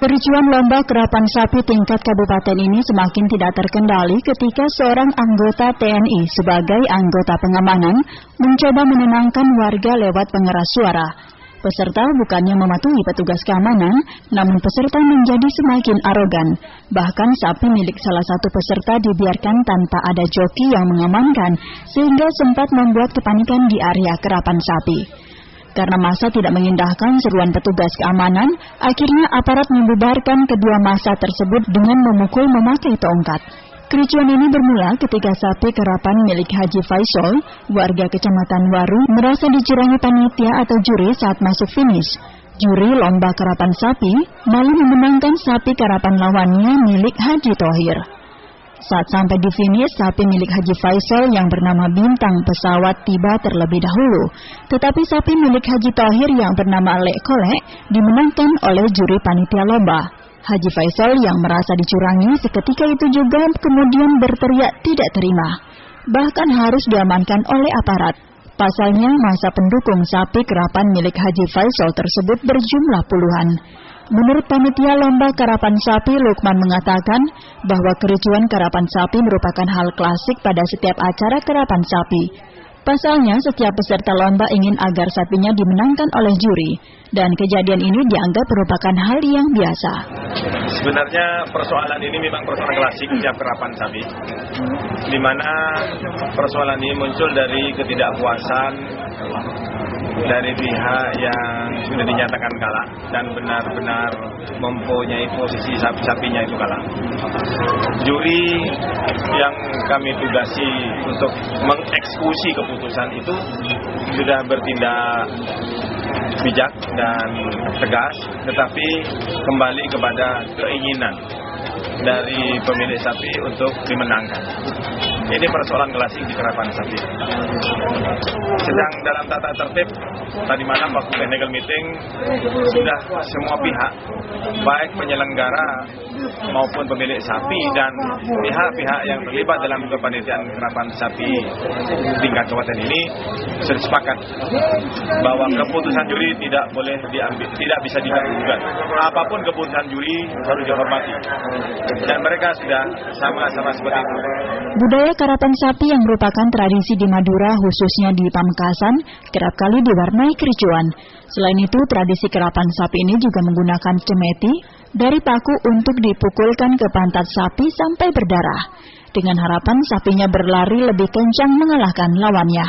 Kericuan lomba kerapan sapi tingkat kabupaten ini semakin tidak terkendali ketika seorang anggota TNI sebagai anggota pengamanan mencoba menenangkan warga lewat pengeras suara. Peserta bukannya mematuhi petugas keamanan, namun peserta menjadi semakin arogan. Bahkan sapi milik salah satu peserta dibiarkan tanpa ada joki yang mengamankan, sehingga sempat membuat kepanikan di area kerapan sapi. Karena massa tidak mengindahkan seruan petugas keamanan, akhirnya aparat membubarkan kedua massa tersebut dengan memukul memakai tongkat. Kericuan ini bermula ketika sapi kerapan milik Haji Faisal, warga Kecamatan Waru, merasa dicurangi panitia atau juri saat masuk finish. Juri lomba kerapan sapi malah memenangkan sapi kerapan lawannya milik Haji Thohir. Saat sampai di finish, sapi milik Haji Faisal yang bernama Bintang Pesawat tiba terlebih dahulu. Tetapi sapi milik Haji Thohir yang bernama Lek Kolek dimenangkan oleh juri panitia lomba. Haji Faisal yang merasa dicurangi seketika itu juga kemudian berteriak tidak terima. Bahkan harus diamankan oleh aparat. Pasalnya massa pendukung sapi kerapan milik Haji Faisal tersebut berjumlah puluhan. Menurut panitia lomba karapan sapi, Lukman mengatakan bahwa kericuan karapan sapi merupakan hal klasik pada setiap acara karapan sapi. Pasalnya, setiap peserta lomba ingin agar sapinya dimenangkan oleh juri, dan kejadian ini dianggap merupakan hal yang biasa. Sebenarnya persoalan ini memang persoalan klasik setiap karapan sapi, di mana persoalan ini muncul dari ketidakpuasan dari pihak yang sudah dinyatakan kalah dan benar-benar mempunyai posisi sapi-sapinya itu kalah. Juri yang kami tugasi untuk mengeksekusi keputusan itu sudah bertindak bijak dan tegas, tetapi kembali kepada keinginan dari pemilik sapi untuk dimenangkan. Ini persoalan klasik di karapan sapi. Sedang dalam tata tertib, tadi malam waktu technical meeting, sudah semua pihak, baik penyelenggara maupun pemilik sapi dan pihak-pihak yang terlibat dalam kepanitiaan karapan sapi tingkat kabupaten ini sudah sepakat bahwa keputusan juri tidak boleh diambil, tidak bisa diganggu-gugat. Apapun keputusan juri harus dihormati. Dan mereka sudah sama-sama seperti itu. Budaya karapan sapi yang merupakan tradisi di Madura, khususnya di Pamekasan, kerap kali diwarnai kericuan. Selain itu, tradisi karapan sapi ini juga menggunakan cemeti dari paku untuk dipukulkan ke pantat sapi sampai berdarah, dengan harapan sapinya berlari lebih kencang mengalahkan lawannya.